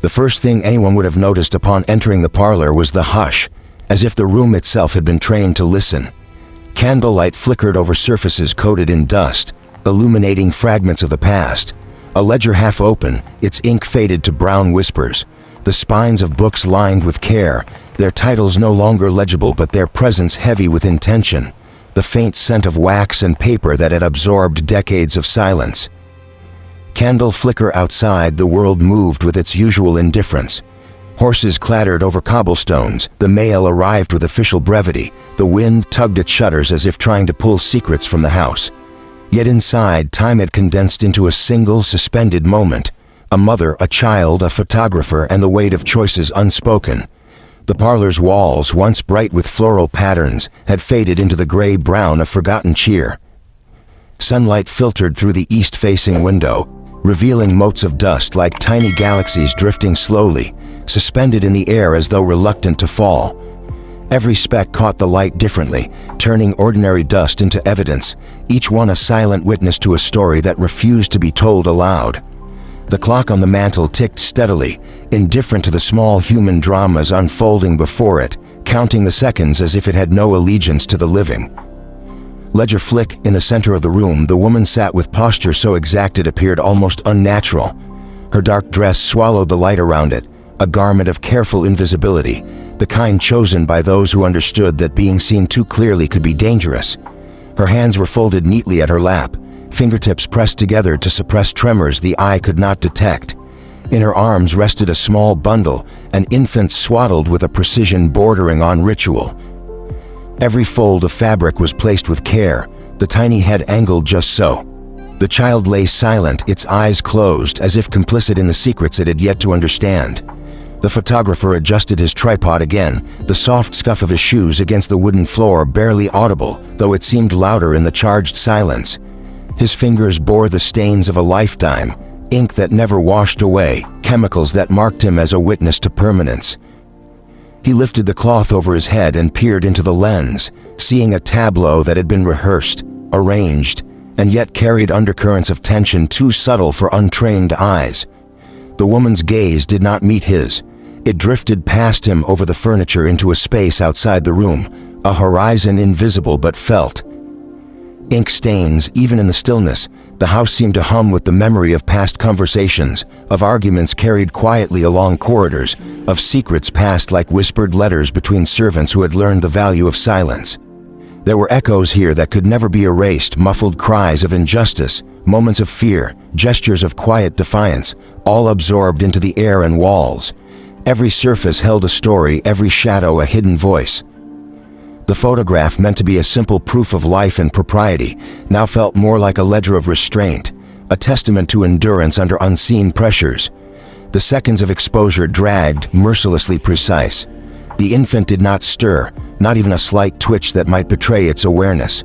The first thing anyone would have noticed upon entering the parlor was the hush, as if the room itself had been trained to listen. Candlelight flickered over surfaces coated in dust, illuminating fragments of the past. A ledger half open, its ink faded to brown whispers. The spines of books lined with care, their titles no longer legible but their presence heavy with intention. The faint scent of wax and paper that had absorbed decades of silence. Candle flicker outside, the world moved with its usual indifference. Horses clattered over cobblestones, the mail arrived with official brevity, the wind tugged at shutters as if trying to pull secrets from the house. Yet inside, time had condensed into a single, suspended moment. A mother, a child, a photographer, and the weight of choices unspoken. The parlor's walls, once bright with floral patterns, had faded into the gray-brown of forgotten cheer. Sunlight filtered through the east-facing window, revealing motes of dust like tiny galaxies drifting slowly, suspended in the air as though reluctant to fall. Every speck caught the light differently, turning ordinary dust into evidence, each one a silent witness to a story that refused to be told aloud. The clock on the mantel ticked steadily, indifferent to the small human dramas unfolding before it, counting the seconds as if it had no allegiance to the living. Ledger flick, in the center of the room, the woman sat with posture so exact it appeared almost unnatural. Her dark dress swallowed the light around it, a garment of careful invisibility, the kind chosen by those who understood that being seen too clearly could be dangerous. Her hands were folded neatly at her lap, fingertips pressed together to suppress tremors the eye could not detect. In her arms rested a small bundle, an infant swaddled with a precision bordering on ritual. Every fold of fabric was placed with care, the tiny head angled just so. The child lay silent, its eyes closed, as if complicit in the secrets it had yet to understand. The photographer adjusted his tripod again, the soft scuff of his shoes against the wooden floor barely audible, though it seemed louder in the charged silence. His fingers bore the stains of a lifetime, ink that never washed away, chemicals that marked him as a witness to permanence. He lifted the cloth over his head and peered into the lens, seeing a tableau that had been rehearsed, arranged, and yet carried undercurrents of tension too subtle for untrained eyes. The woman's gaze did not meet his. It drifted past him over the furniture into a space outside the room, a horizon invisible but felt. Ink stains, even in the stillness. The house seemed to hum with the memory of past conversations, of arguments carried quietly along corridors, of secrets passed like whispered letters between servants who had learned the value of silence. There were echoes here that could never be erased, muffled cries of injustice, moments of fear, gestures of quiet defiance, all absorbed into the air and walls. Every surface held a story, every shadow a hidden voice. The photograph, meant to be a simple proof of life and propriety, now felt more like a ledger of restraint, a testament to endurance under unseen pressures. The seconds of exposure dragged, mercilessly precise. The infant did not stir, not even a slight twitch that might betray its awareness.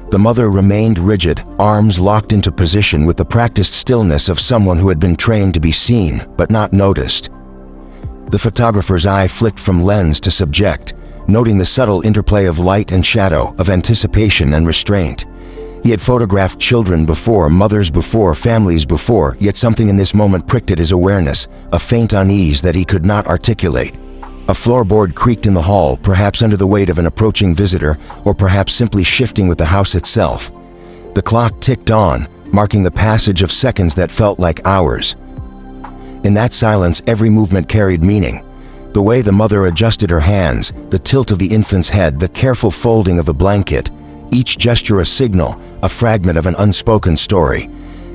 The mother remained rigid, arms locked into position with the practiced stillness of someone who had been trained to be seen, but not noticed. The photographer's eye flicked from lens to subject, noting the subtle interplay of light and shadow, of anticipation and restraint. He had photographed children before, mothers before, families before, yet something in this moment pricked at his awareness, a faint unease that he could not articulate. A floorboard creaked in the hall, perhaps under the weight of an approaching visitor, or perhaps simply shifting with the house itself. The clock ticked on, marking the passage of seconds that felt like hours. In that silence, every movement carried meaning. The way the mother adjusted her hands, the tilt of the infant's head, the careful folding of the blanket, each gesture a signal, a fragment of an unspoken story.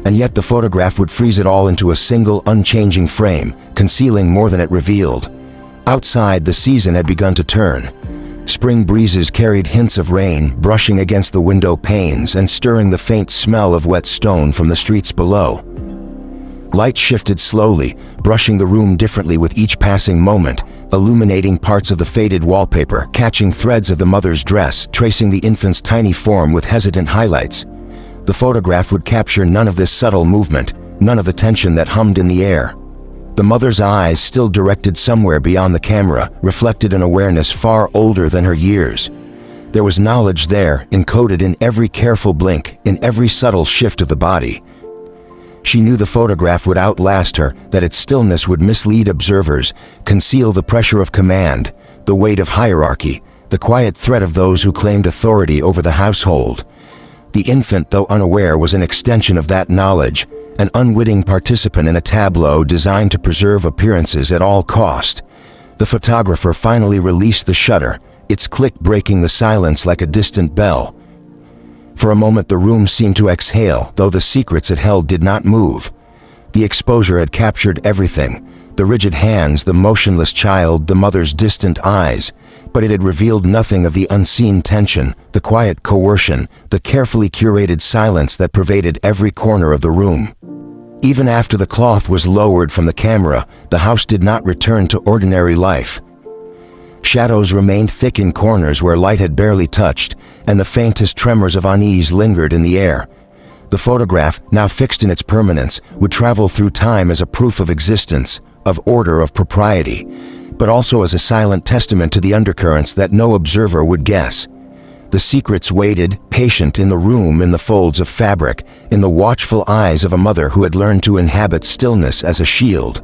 And yet the photograph would freeze it all into a single, unchanging frame, concealing more than it revealed. Outside, the season had begun to turn. Spring breezes carried hints of rain, brushing against the window panes and stirring the faint smell of wet stone from the streets below. Light shifted slowly, brushing the room differently with each passing moment, illuminating parts of the faded wallpaper, catching threads of the mother's dress, tracing the infant's tiny form with hesitant highlights. The photograph would capture none of this subtle movement, none of the tension that hummed in the air. The mother's eyes, still directed somewhere beyond the camera, reflected an awareness far older than her years. There was knowledge there, encoded in every careful blink, in every subtle shift of the body. She knew the photograph would outlast her, that its stillness would mislead observers, conceal the pressure of command, the weight of hierarchy, the quiet threat of those who claimed authority over the household. The infant, though unaware, was an extension of that knowledge, an unwitting participant in a tableau designed to preserve appearances at all cost. The photographer finally released the shutter, its click breaking the silence like a distant bell. For a moment the room seemed to exhale, though the secrets it held did not move. The exposure had captured everything, the rigid hands, the motionless child, the mother's distant eyes, but it had revealed nothing of the unseen tension, the quiet coercion, the carefully curated silence that pervaded every corner of the room. Even after the cloth was lowered from the camera, the house did not return to ordinary life. Shadows remained thick in corners where light had barely touched, and the faintest tremors of unease lingered in the air. The photograph, now fixed in its permanence, would travel through time as a proof of existence, of order, of propriety, but also as a silent testament to the undercurrents that no observer would guess. The secrets waited, patient, in the room, in the folds of fabric, in the watchful eyes of a mother who had learned to inhabit stillness as a shield.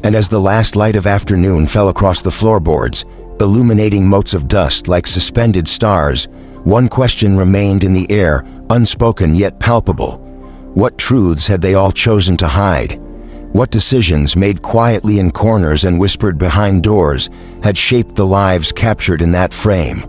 And as the last light of afternoon fell across the floorboards, illuminating motes of dust like suspended stars, one question remained in the air, unspoken yet palpable. What truths had they all chosen to hide? What decisions, made quietly in corners and whispered behind doors, had shaped the lives captured in that frame?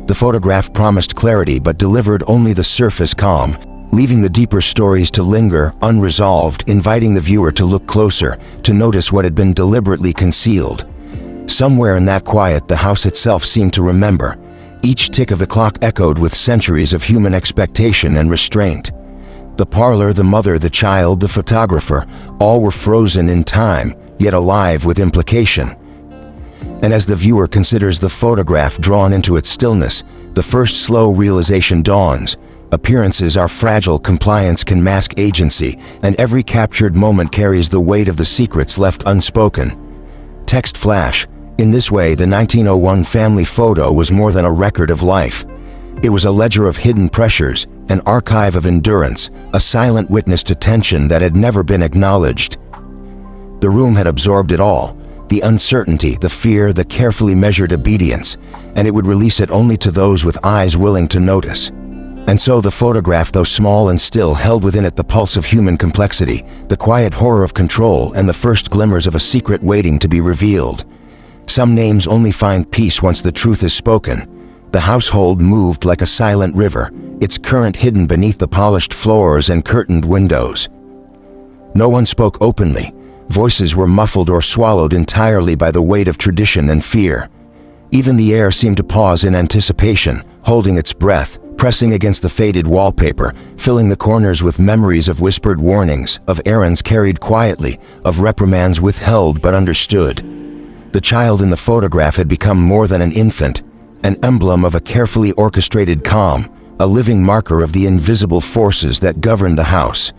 The photograph promised clarity but delivered only the surface calm, leaving the deeper stories to linger, unresolved, inviting the viewer to look closer, to notice what had been deliberately concealed. Somewhere in that quiet the house itself seemed to remember. Each tick of the clock echoed with centuries of human expectation and restraint. The parlor, the mother, the child, the photographer, all were frozen in time, yet alive with implication. And as the viewer considers the photograph drawn into its stillness, the first slow realization dawns. Appearances are fragile, compliance can mask agency, and every captured moment carries the weight of the secrets left unspoken. Text flash. In this way, the 1901 family photo was more than a record of life. It was a ledger of hidden pressures, an archive of endurance, a silent witness to tension that had never been acknowledged. The room had absorbed it all, the uncertainty, the fear, the carefully measured obedience, and it would release it only to those with eyes willing to notice. And so the photograph, though small and still, held within it the pulse of human complexity, the quiet horror of control, and the first glimmers of a secret waiting to be revealed. Some names only find peace once the truth is spoken. The household moved like a silent river, its current hidden beneath the polished floors and curtained windows. No one spoke openly. Voices were muffled or swallowed entirely by the weight of tradition and fear. Even the air seemed to pause in anticipation, holding its breath, pressing against the faded wallpaper, filling the corners with memories of whispered warnings, of errands carried quietly, of reprimands withheld but understood. The child in the photograph had become more than an infant, an emblem of a carefully orchestrated calm, a living marker of the invisible forces that governed the house.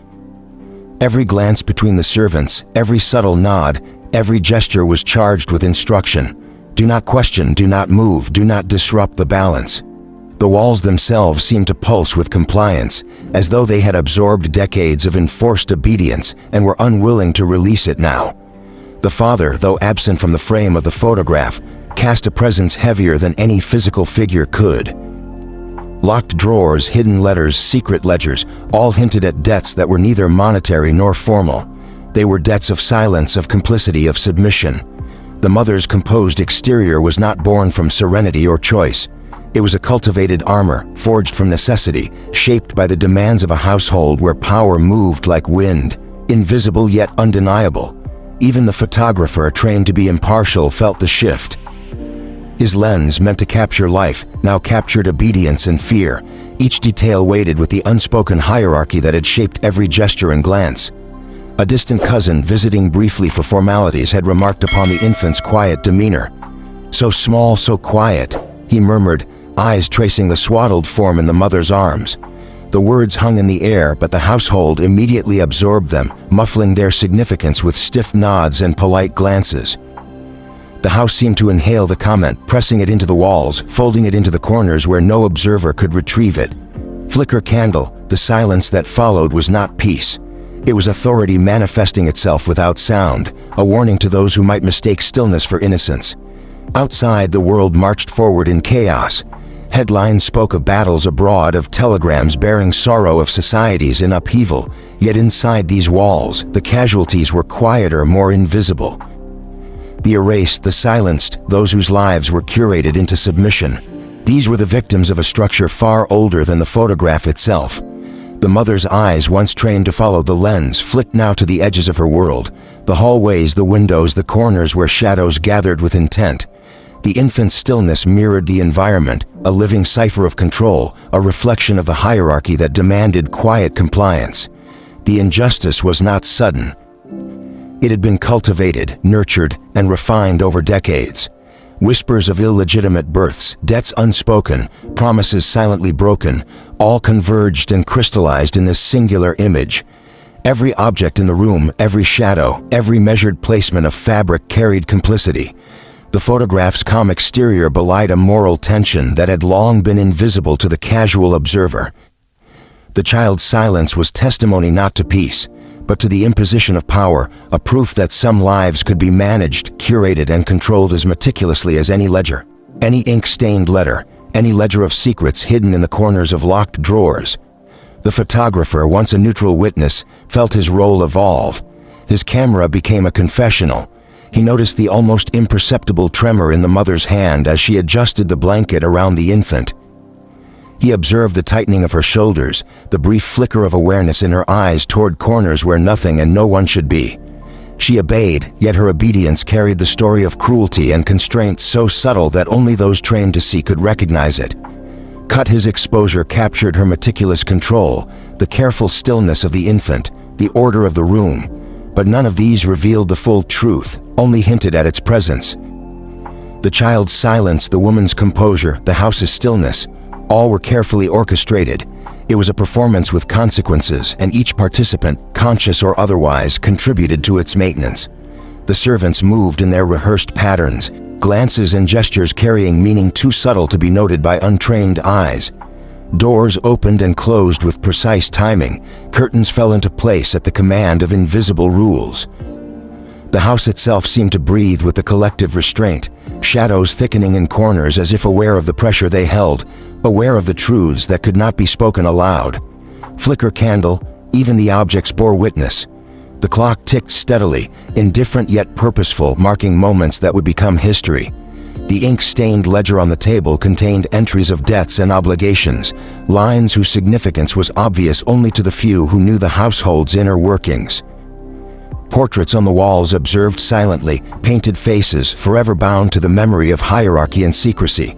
Every glance between the servants, every subtle nod, every gesture was charged with instruction. Do not question, do not move, do not disrupt the balance. The walls themselves seemed to pulse with compliance, as though they had absorbed decades of enforced obedience and were unwilling to release it now. The father, though absent from the frame of the photograph, cast a presence heavier than any physical figure could. Locked drawers, hidden letters, secret ledgers, all hinted at debts that were neither monetary nor formal. They were debts of silence, of complicity, of submission. The mother's composed exterior was not born from serenity or choice. It was a cultivated armor, forged from necessity, shaped by the demands of a household where power moved like wind, invisible yet undeniable. Even the photographer, trained to be impartial, felt the shift. His lens, meant to capture life, now captured obedience and fear. Each detail weighted with the unspoken hierarchy that had shaped every gesture and glance. A distant cousin, visiting briefly for formalities, had remarked upon the infant's quiet demeanor. "So small, so quiet," he murmured, eyes tracing the swaddled form in the mother's arms. The words hung in the air, but the household immediately absorbed them, muffling their significance with stiff nods and polite glances. The house seemed to inhale the comment, pressing it into the walls, folding it into the corners where no observer could retrieve it. Flicker candle, the silence that followed was not peace. It was authority manifesting itself without sound, a warning to those who might mistake stillness for innocence. Outside, the world marched forward in chaos. Headlines spoke of battles abroad, of telegrams bearing sorrow of societies in upheaval, yet inside these walls, the casualties were quieter, more invisible. The erased, the silenced, those whose lives were curated into submission. These were the victims of a structure far older than the photograph itself. The mother's eyes, once trained to follow the lens, flicked now to the edges of her world, the hallways, the windows, the corners where shadows gathered with intent. The infant's stillness mirrored the environment, a living cipher of control, a reflection of the hierarchy that demanded quiet compliance. The injustice was not sudden. It had been cultivated, nurtured, and refined over decades. Whispers of illegitimate births, debts unspoken, promises silently broken, all converged and crystallized in this singular image. Every object in the room, every shadow, every measured placement of fabric carried complicity. The photograph's calm exterior belied a moral tension that had long been invisible to the casual observer. The child's silence was testimony not to peace, but to the imposition of power, a proof that some lives could be managed, curated, and controlled as meticulously as any ledger. Any ink-stained letter, any ledger of secrets hidden in the corners of locked drawers. The photographer, once a neutral witness, felt his role evolve. His camera became a confessional. He noticed the almost imperceptible tremor in the mother's hand as she adjusted the blanket around the infant. He observed the tightening of her shoulders, the brief flicker of awareness in her eyes toward corners where nothing and no one should be. She obeyed, yet her obedience carried the story of cruelty and constraint so subtle that only those trained to see could recognize it. Cut his exposure captured her meticulous control, the careful stillness of the infant, the order of the room, but none of these revealed the full truth, only hinted at its presence. The child's silence, the woman's composure, the house's stillness, all were carefully orchestrated. It was a performance with consequences, and each participant, conscious or otherwise, contributed to its maintenance. The servants moved in their rehearsed patterns, glances and gestures carrying meaning too subtle to be noted by untrained eyes. Doors opened and closed with precise timing, curtains fell into place at the command of invisible rules. The house itself seemed to breathe with the collective restraint, shadows thickening in corners as if aware of the pressure they held, aware of the truths that could not be spoken aloud. Flicker candle, even the objects bore witness. The clock ticked steadily, indifferent yet purposeful, marking moments that would become history. The ink-stained ledger on the table contained entries of debts and obligations, lines whose significance was obvious only to the few who knew the household's inner workings. Portraits on the walls observed silently, painted faces forever bound to the memory of hierarchy and secrecy.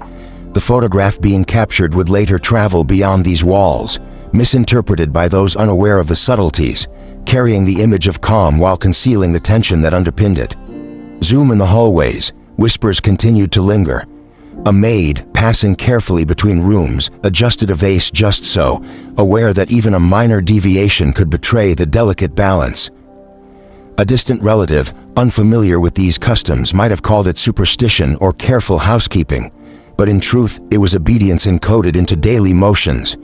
The photograph being captured would later travel beyond these walls, misinterpreted by those unaware of the subtleties, carrying the image of calm while concealing the tension that underpinned it. Zoom in the hallways, whispers continued to linger. A maid, passing carefully between rooms, adjusted a vase just so, aware that even a minor deviation could betray the delicate balance. A distant relative, unfamiliar with these customs, might have called it superstition or careful housekeeping, but in truth, it was obedience encoded into daily motions.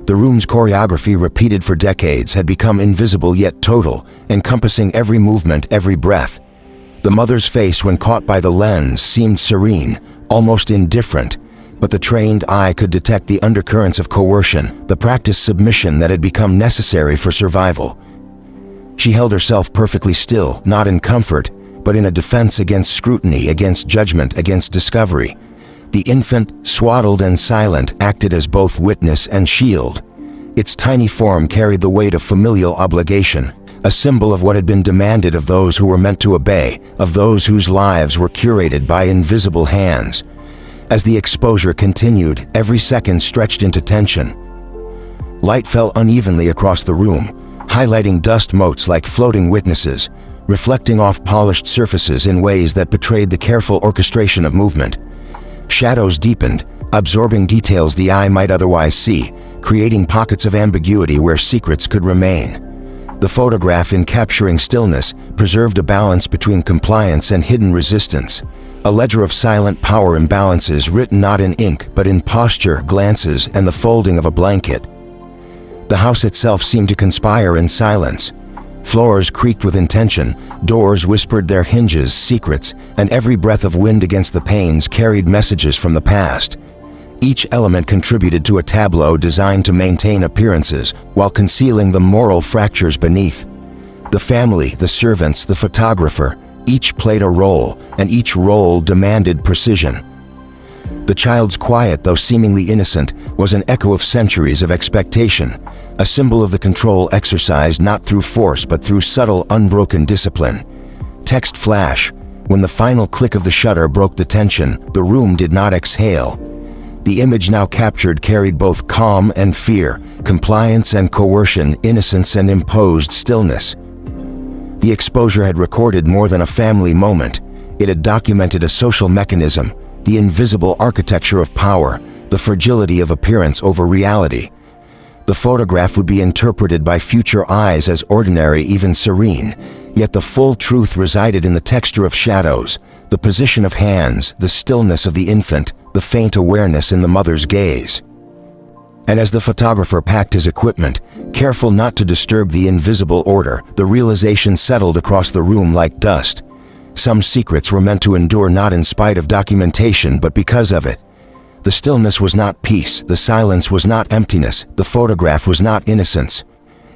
The room's choreography, repeated for decades, had become invisible yet total, encompassing every movement, every breath. The mother's face, when caught by the lens, seemed serene, almost indifferent, but the trained eye could detect the undercurrents of coercion, the practiced submission that had become necessary for survival. She held herself perfectly still, not in comfort, but in a defense against scrutiny, against judgment, against discovery. The infant, swaddled and silent, acted as both witness and shield. Its tiny form carried the weight of familial obligation, a symbol of what had been demanded of those who were meant to obey, of those whose lives were curated by invisible hands. As the exposure continued, every second stretched into tension. Light fell unevenly across the room, highlighting dust motes like floating witnesses, reflecting off polished surfaces in ways that betrayed the careful orchestration of movement. Shadows deepened, absorbing details the eye might otherwise see, creating pockets of ambiguity where secrets could remain. The photograph, in capturing stillness, preserved a balance between compliance and hidden resistance, a ledger of silent power imbalances written not in ink but in posture, glances, and the folding of a blanket. The house itself seemed to conspire in silence. Floors creaked with intention, doors whispered their hinges' secrets, and every breath of wind against the panes carried messages from the past. Each element contributed to a tableau designed to maintain appearances while concealing the moral fractures beneath. The family, the servants, the photographer, each played a role, and each role demanded precision. The child's quiet, though seemingly innocent, was an echo of centuries of expectation, a symbol of the control exercised not through force but through subtle, unbroken discipline. Text flash. When the final click of the shutter broke the tension, the room did not exhale. The image now captured carried both calm and fear, compliance and coercion, innocence and imposed stillness. The exposure had recorded more than a family moment. It had documented a social mechanism, the invisible architecture of power, the fragility of appearance over reality. The photograph would be interpreted by future eyes as ordinary, even serene, yet the full truth resided in the texture of shadows, the position of hands, the stillness of the infant, the faint awareness in the mother's gaze. And as the photographer packed his equipment, careful not to disturb the invisible order, the realization settled across the room like dust. Some secrets were meant to endure not in spite of documentation but because of it. The stillness was not peace, the silence was not emptiness, the photograph was not innocence.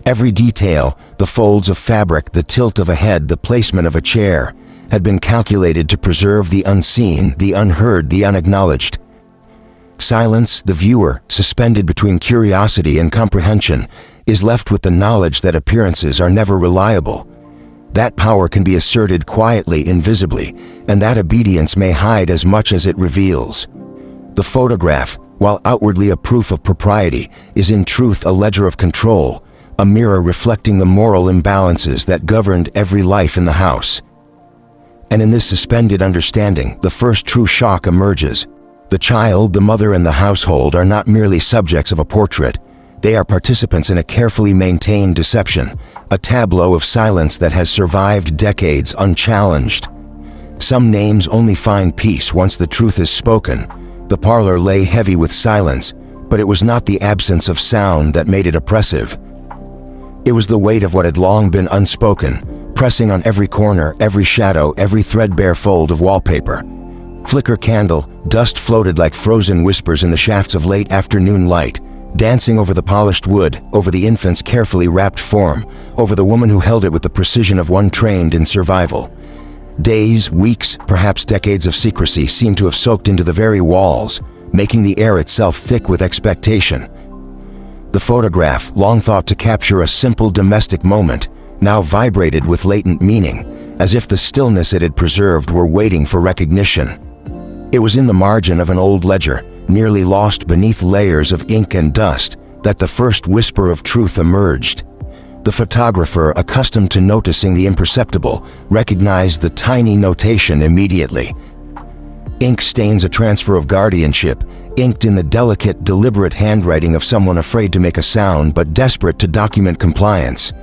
Every detail, the folds of fabric, the tilt of a head, the placement of a chair, had been calculated to preserve the unseen, the unheard, the unacknowledged. Silence, the viewer, suspended between curiosity and comprehension, is left with the knowledge that appearances are never reliable. That power can be asserted quietly, invisibly, and that obedience may hide as much as it reveals. The photograph, while outwardly a proof of propriety, is in truth a ledger of control, a mirror reflecting the moral imbalances that governed every life in the house. And in this suspended understanding, the first true shock emerges. The child, the mother, and the household are not merely subjects of a portrait. They are participants in a carefully maintained deception, a tableau of silence that has survived decades unchallenged. Some names only find peace once the truth is spoken. The parlor lay heavy with silence, but it was not the absence of sound that made it oppressive. It was the weight of what had long been unspoken, pressing on every corner, every shadow, every threadbare fold of wallpaper. Flicker candle, dust floated like frozen whispers in the shafts of late afternoon light, dancing over the polished wood, over the infant's carefully wrapped form, over the woman who held it with the precision of one trained in survival. Days, weeks, perhaps decades of secrecy seemed to have soaked into the very walls, making the air itself thick with expectation. The photograph, long thought to capture a simple domestic moment, now vibrated with latent meaning, as if the stillness it had preserved were waiting for recognition. It was in the margin of an old ledger, nearly lost beneath layers of ink and dust, that the first whisper of truth emerged. The photographer, accustomed to noticing the imperceptible, recognized the tiny notation immediately. Ink stains a transfer of guardianship, inked in the delicate, deliberate handwriting of someone afraid to make a sound but desperate to document compliance.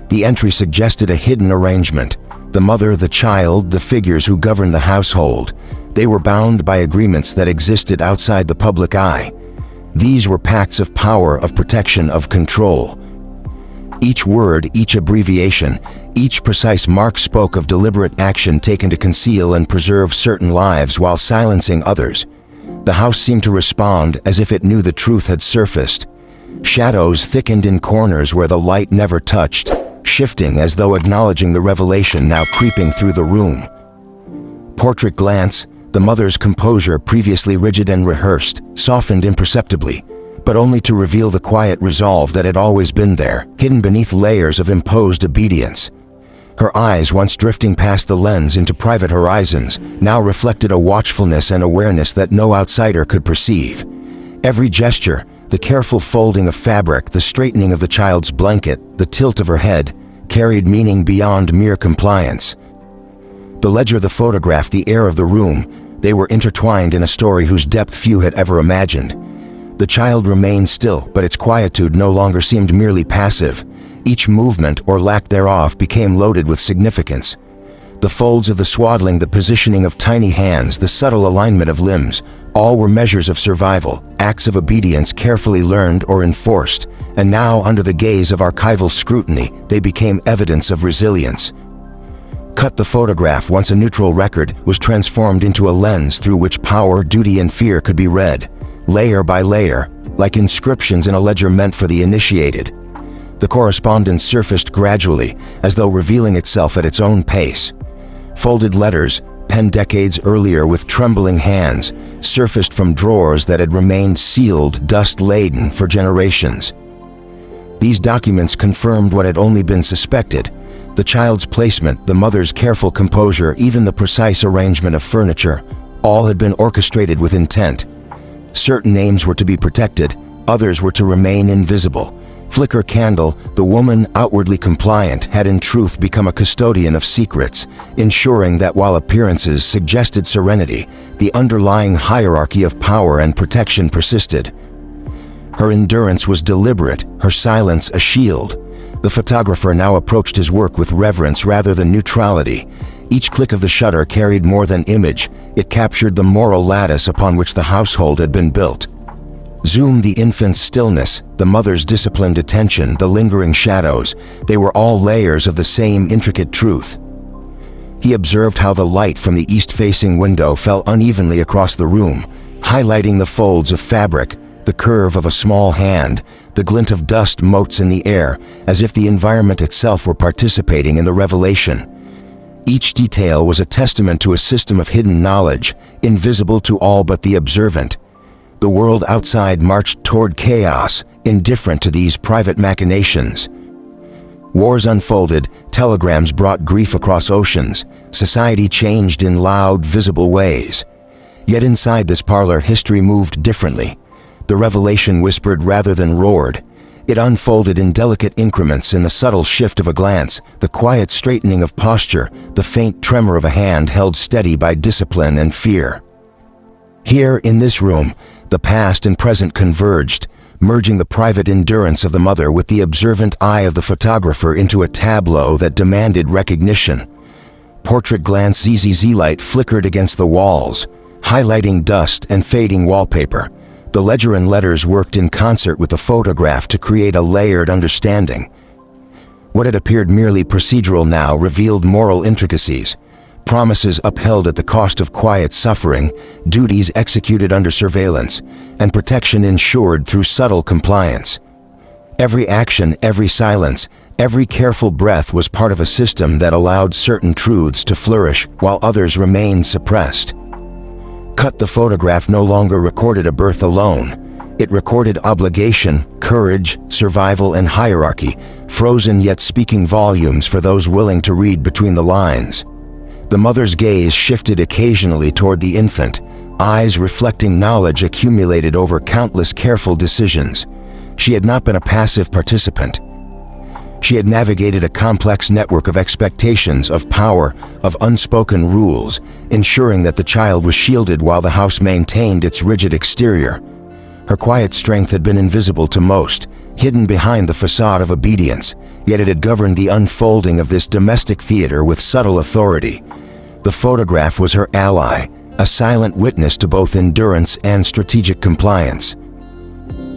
The entry suggested a hidden arrangement. The mother, the child, the figures who governed the household. They were bound by agreements that existed outside the public eye. These were pacts of power, of protection, of control. Each word, each abbreviation, each precise mark spoke of deliberate action taken to conceal and preserve certain lives while silencing others. The house seemed to respond as if it knew the truth had surfaced. Shadows thickened in corners where the light never touched, shifting as though acknowledging the revelation now creeping through the room. Portrait glance, the mother's composure, previously rigid and rehearsed, softened imperceptibly, but only to reveal the quiet resolve that had always been there, hidden beneath layers of imposed obedience. Her eyes, once drifting past the lens into private horizons, now reflected a watchfulness and awareness that no outsider could perceive. Every gesture, the careful folding of fabric, the straightening of the child's blanket, the tilt of her head, carried meaning beyond mere compliance. The ledger, the photograph, the air of the room, they were intertwined in a story whose depth few had ever imagined. The child remained still, but its quietude no longer seemed merely passive. Each movement, or lack thereof, became loaded with significance. The folds of the swaddling, the positioning of tiny hands, the subtle alignment of limbs, all were measures of survival, acts of obedience carefully learned or enforced, and now under the gaze of archival scrutiny, they became evidence of resilience. Cut the photograph, once a neutral record, was transformed into a lens through which power, duty, and fear could be read, layer by layer, like inscriptions in a ledger meant for the initiated. The correspondence surfaced gradually, as though revealing itself at its own pace. Folded letters, penned decades earlier with trembling hands, surfaced from drawers that had remained sealed, dust-laden for generations. These documents confirmed what had only been suspected: the child's placement, the mother's careful composure, even the precise arrangement of furniture. All had been orchestrated with intent. Certain names were to be protected, others were to remain invisible. Flicker Candle, the woman outwardly compliant, had in truth become a custodian of secrets, ensuring that while appearances suggested serenity, the underlying hierarchy of power and protection persisted. Her endurance was deliberate, her silence a shield. The photographer now approached his work with reverence rather than neutrality. Each click of the shutter carried more than image, it captured the moral lattice upon which the household had been built. Zoom the infant's stillness, the mother's disciplined attention, the lingering shadows, they were all layers of the same intricate truth. He observed how the light from the east-facing window fell unevenly across the room, highlighting the folds of fabric, the curve of a small hand, the glint of dust motes in the air, as if the environment itself were participating in the revelation. Each detail was a testament to a system of hidden knowledge, invisible to all but the observant. The world outside marched toward chaos, indifferent to these private machinations. Wars unfolded, telegrams brought grief across oceans, society changed in loud, visible ways. Yet inside this parlor, history moved differently. The revelation whispered rather than roared. It unfolded in delicate increments, in the subtle shift of a glance, the quiet straightening of posture, the faint tremor of a hand held steady by discipline and fear. Here, in this room, the past and present converged, merging the private endurance of the mother with the observant eye of the photographer into a tableau that demanded recognition. Portrait glance ZZZ light flickered against the walls, highlighting dust and fading wallpaper. The ledger and letters worked in concert with the photograph to create a layered understanding. What had appeared merely procedural now revealed moral intricacies. Promises upheld at the cost of quiet suffering, duties executed under surveillance, and protection ensured through subtle compliance. Every action, every silence, every careful breath was part of a system that allowed certain truths to flourish while others remained suppressed. Cut the photograph no longer recorded a birth alone. It recorded obligation, courage, survival, and hierarchy, frozen yet speaking volumes for those willing to read between the lines. The mother's gaze shifted occasionally toward the infant, eyes reflecting knowledge accumulated over countless careful decisions. She had not been a passive participant. She had navigated a complex network of expectations, of power, of unspoken rules, ensuring that the child was shielded while the house maintained its rigid exterior. Her quiet strength had been invisible to most, hidden behind the facade of obedience, yet it had governed the unfolding of this domestic theater with subtle authority. The photograph was her ally, a silent witness to both endurance and strategic compliance.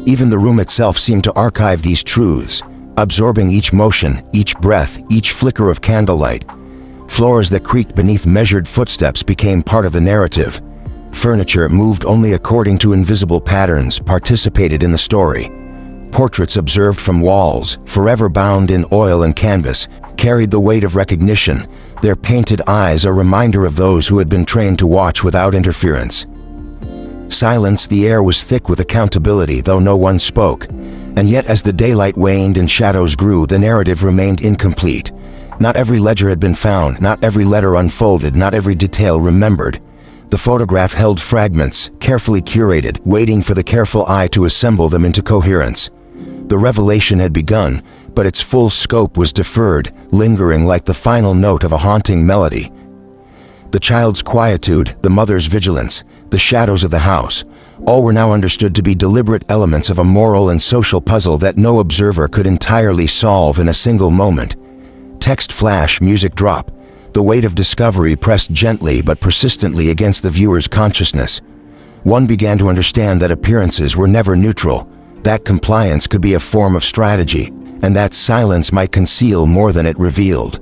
Even the room itself seemed to archive these truths, absorbing each motion, each breath, each flicker of candlelight. Floors that creaked beneath measured footsteps became part of the narrative. Furniture moved only according to invisible patterns, participated in the story. Portraits observed from walls, forever bound in oil and canvas, carried the weight of recognition, their painted eyes a reminder of those who had been trained to watch without interference. Silence, the air was thick with accountability, though no one spoke. And yet as the daylight waned and shadows grew, the narrative remained incomplete. Not every ledger had been found, not every letter unfolded, not every detail remembered. The photograph held fragments, carefully curated, waiting for the careful eye to assemble them into coherence. The revelation had begun, but its full scope was deferred, lingering like the final note of a haunting melody. The child's quietude, the mother's vigilance, the shadows of the house, all were now understood to be deliberate elements of a moral and social puzzle that no observer could entirely solve in a single moment. Text flash, music drop. The weight of discovery pressed gently but persistently against the viewer's consciousness. One began to understand that appearances were never neutral, that compliance could be a form of strategy, and that silence might conceal more than it revealed.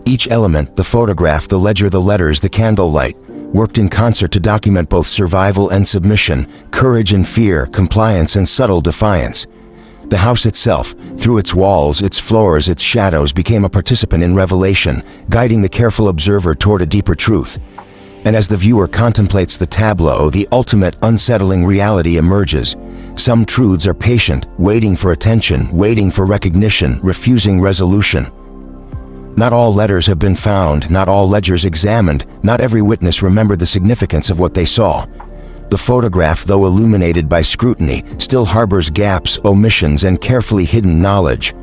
Each element, the photograph, the ledger, the letters, the candlelight, worked in concert to document both survival and submission, courage and fear, compliance and subtle defiance. The house itself, through its walls, its floors, its shadows, became a participant in revelation, guiding the careful observer toward a deeper truth. And as the viewer contemplates the tableau, the ultimate unsettling reality emerges. Some truths are patient, waiting for attention, waiting for recognition, refusing resolution. Not all letters have been found, not all ledgers examined, not every witness remembered the significance of what they saw. The photograph, though illuminated by scrutiny, still harbors gaps, omissions, and carefully hidden knowledge.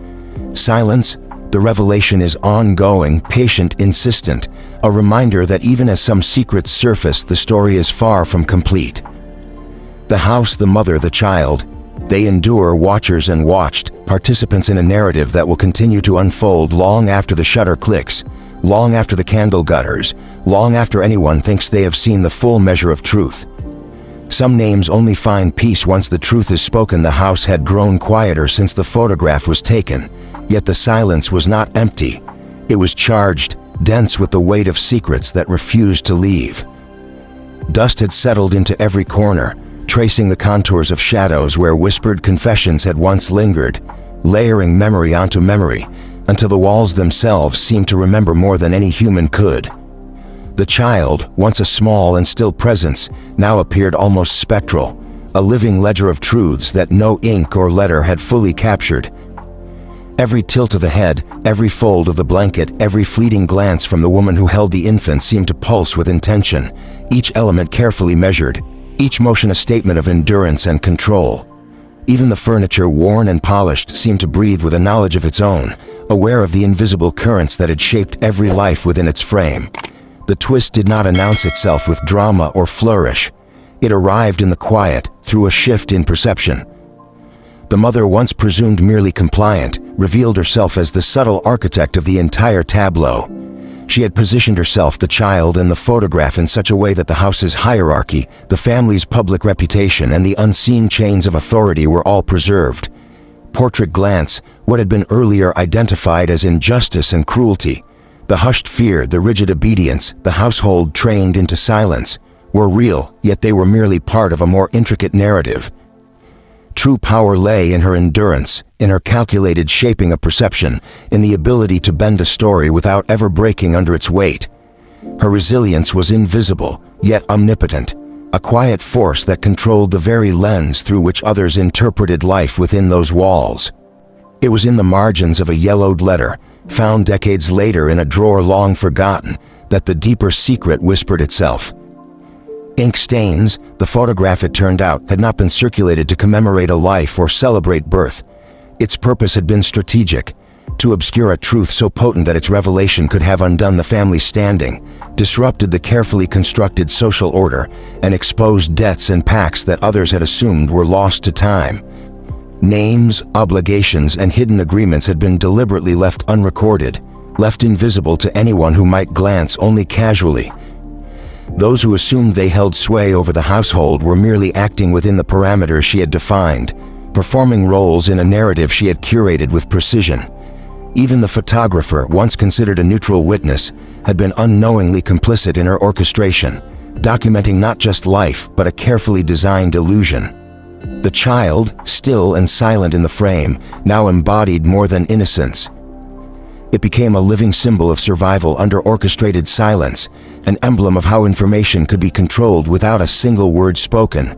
Silence? The revelation is ongoing, patient, insistent, a reminder that even as some secrets surface, the story is far from complete. The house, the mother, the child, they endure, watchers and watched, participants in a narrative that will continue to unfold long after the shutter clicks, long after the candle gutters, long after anyone thinks they have seen the full measure of truth. Some names only find peace once the truth is spoken. The house had grown quieter since the photograph was taken, yet the silence was not empty. It was charged, dense with the weight of secrets that refused to leave. Dust had settled into every corner, tracing the contours of shadows where whispered confessions had once lingered, layering memory onto memory, until the walls themselves seemed to remember more than any human could. The child, once a small and still presence, now appeared almost spectral, a living ledger of truths that no ink or letter had fully captured. Every tilt of the head, every fold of the blanket, every fleeting glance from the woman who held the infant seemed to pulse with intention, each element carefully measured, each motion a statement of endurance and control. Even the furniture, worn and polished, seemed to breathe with a knowledge of its own, aware of the invisible currents that had shaped every life within its frame. The twist did not announce itself with drama or flourish. It arrived in the quiet, through a shift in perception. The mother, once presumed merely compliant, revealed herself as the subtle architect of the entire tableau. She had positioned herself, the child, and the photograph in such a way that the house's hierarchy, the family's public reputation, and the unseen chains of authority were all preserved. Portrait glance, what had been earlier identified as injustice and cruelty, the hushed fear, the rigid obedience, the household trained into silence, were real, yet they were merely part of a more intricate narrative. True power lay in her endurance, in her calculated shaping of perception, in the ability to bend a story without ever breaking under its weight. Her resilience was invisible, yet omnipotent, a quiet force that controlled the very lens through which others interpreted life within those walls. It was in the margins of a yellowed letter, found decades later in a drawer long forgotten, that the deeper secret whispered itself. Ink stains, the photograph, it turned out, had not been circulated to commemorate a life or celebrate birth. Its purpose had been strategic, to obscure a truth so potent that its revelation could have undone the family's standing, disrupted the carefully constructed social order, and exposed debts and pacts that others had assumed were lost to time. Names, obligations, and hidden agreements had been deliberately left unrecorded, left invisible to anyone who might glance only casually. Those who assumed they held sway over the household were merely acting within the parameters she had defined, performing roles in a narrative she had curated with precision. Even the photographer, once considered a neutral witness, had been unknowingly complicit in her orchestration, documenting not just life, but a carefully designed illusion. The child, still and silent in the frame, now embodied more than innocence. It became a living symbol of survival under orchestrated silence, an emblem of how information could be controlled without a single word spoken.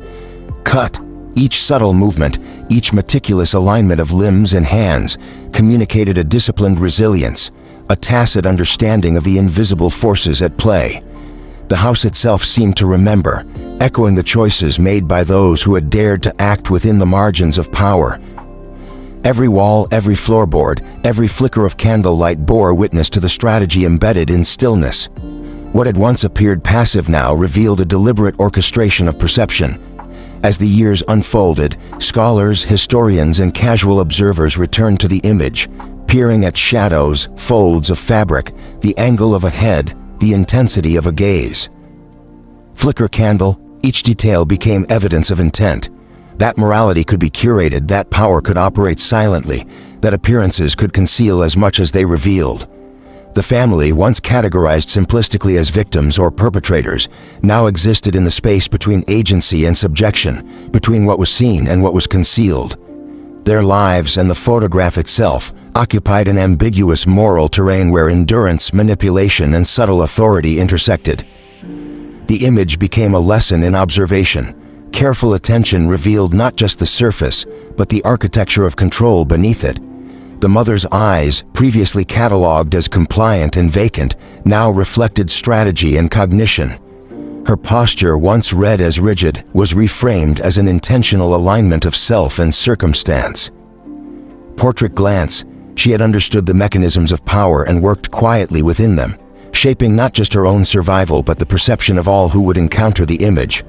Cut. Each subtle movement, each meticulous alignment of limbs and hands, communicated a disciplined resilience, a tacit understanding of the invisible forces at play. The house itself seemed to remember, echoing the choices made by those who had dared to act within the margins of power. Every wall, every floorboard, every flicker of candlelight bore witness to the strategy embedded in stillness. What had once appeared passive now revealed a deliberate orchestration of perception. As the years unfolded, scholars, historians, and casual observers returned to the image, peering at shadows, folds of fabric, the angle of a head, the intensity of a gaze. Flicker candle, Each detail became evidence of intent. That morality could be curated, that power could operate silently, that appearances could conceal as much as they revealed. The family, once categorized simplistically as victims or perpetrators, now existed in the space between agency and subjection, between what was seen and what was concealed. Their lives and the photograph itself occupied an ambiguous moral terrain where endurance, manipulation, and subtle authority intersected. The image became a lesson in observation. Careful attention revealed not just the surface, but the architecture of control beneath it. The mother's eyes, previously catalogued as compliant and vacant, now reflected strategy and cognition. Her posture, once read as rigid, was reframed as an intentional alignment of self and circumstance. Portrait glance, she had understood the mechanisms of power and worked quietly within them, shaping not just her own survival but the perception of all who would encounter the image.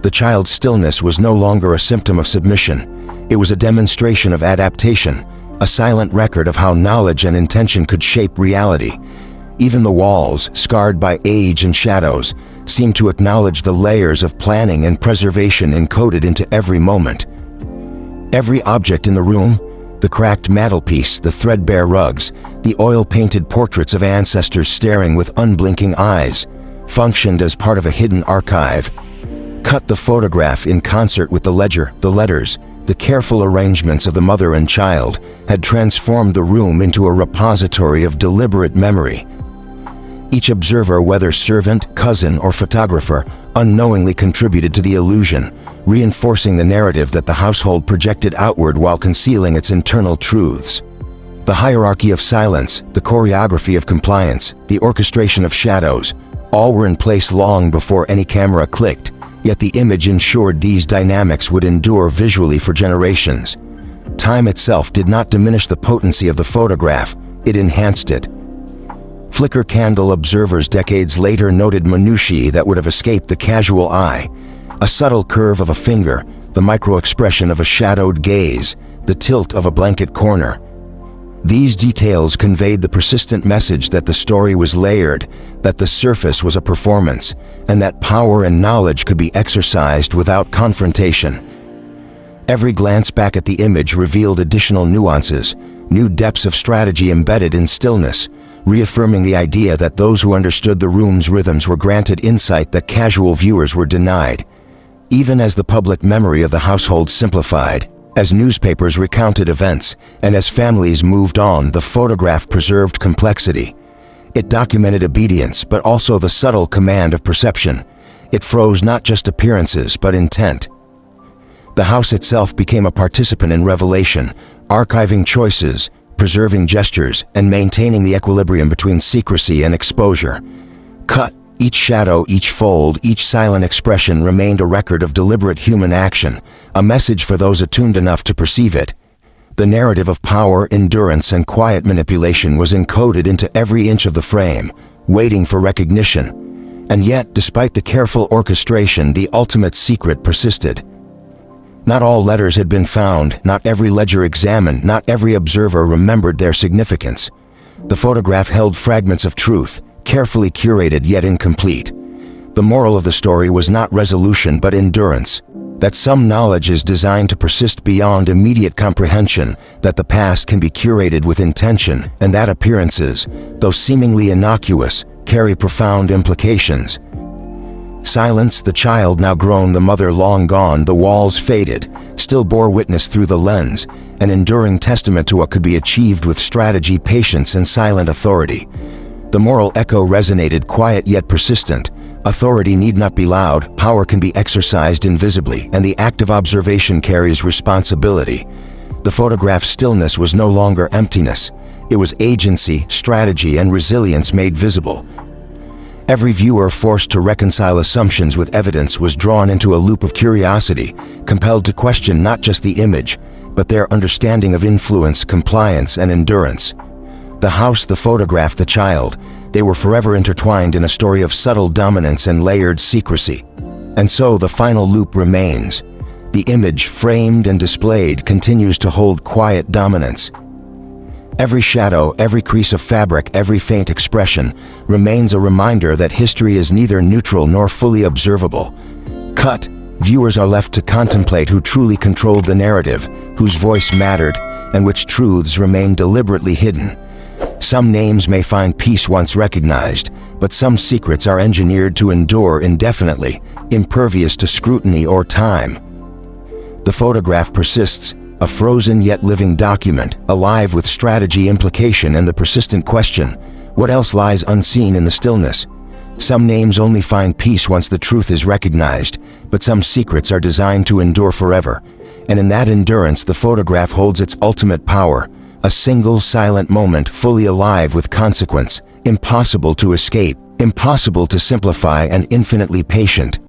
The child's stillness was no longer a symptom of submission. It was a demonstration of adaptation, a silent record of how knowledge and intention could shape reality. Even the walls, scarred by age and shadows, seemed to acknowledge the layers of planning and preservation encoded into every moment. Every object in the room, the cracked mantelpiece, the threadbare rugs, the oil-painted portraits of ancestors staring with unblinking eyes, functioned as part of a hidden archive. Cut the photograph in concert with the ledger, the letters, the careful arrangements of the mother and child had transformed the room into a repository of deliberate memory. Each observer, whether servant, cousin, or photographer, unknowingly contributed to the illusion, reinforcing the narrative that the household projected outward while concealing its internal truths. The hierarchy of silence, the choreography of compliance, the orchestration of shadows, all were in place long before any camera clicked, yet the image ensured these dynamics would endure visually for generations. Time itself did not diminish the potency of the photograph, it enhanced it. Flicker candle observers decades later noted minutiae that would have escaped the casual eye. A subtle curve of a finger, the micro-expression of a shadowed gaze, the tilt of a blanket corner. These details conveyed the persistent message that the story was layered, that the surface was a performance, and that power and knowledge could be exercised without confrontation. Every glance back at the image revealed additional nuances, new depths of strategy embedded in stillness, reaffirming the idea that those who understood the room's rhythms were granted insight that casual viewers were denied. Even as the public memory of the household simplified, as newspapers recounted events, and as families moved on, the photograph preserved complexity. It documented obedience, but also the subtle command of perception. It froze not just appearances, but intent. The house itself became a participant in revelation, archiving choices, preserving gestures, and maintaining the equilibrium between secrecy and exposure. Cut, each shadow, each fold, each silent expression remained a record of deliberate human action, a message for those attuned enough to perceive it. The narrative of power, endurance, and quiet manipulation was encoded into every inch of the frame, waiting for recognition. And yet, despite the careful orchestration, the ultimate secret persisted. Not all letters had been found, not every ledger examined, not every observer remembered their significance. The photograph held fragments of truth, carefully curated yet incomplete. The moral of the story was not resolution but endurance, that some knowledge is designed to persist beyond immediate comprehension, that the past can be curated with intention, and that appearances, though seemingly innocuous, carry profound implications. Silence, the child now grown, the mother long gone, the walls faded, still bore witness through the lens, an enduring testament to what could be achieved with strategy, patience, and silent authority. The moral echo resonated, quiet yet persistent. Authority need not be loud, power can be exercised invisibly, and the act of observation carries responsibility. The photograph's stillness was no longer emptiness. It was agency, strategy, and resilience made visible. Every viewer, forced to reconcile assumptions with evidence, was drawn into a loop of curiosity, compelled to question not just the image, but their understanding of influence, compliance, and endurance. The house, the photograph, the child, they were forever intertwined in a story of subtle dominance and layered secrecy. And so the final loop remains. The image, framed and displayed, continues to hold quiet dominance. Every shadow, every crease of fabric, every faint expression remains a reminder that history is neither neutral nor fully observable. Cut. Viewers are left to contemplate who truly controlled the narrative, whose voice mattered, and which truths remain deliberately hidden. Some names may find peace once recognized, but some secrets are engineered to endure indefinitely, impervious to scrutiny or time. The photograph persists, a frozen yet living document, alive with strategy, implication, and the persistent question, what else lies unseen in the stillness? Some names only find peace once the truth is recognized, but some secrets are designed to endure forever. And in that endurance, the photograph holds its ultimate power, a single silent moment fully alive with consequence, impossible to escape, impossible to simplify, and infinitely patient.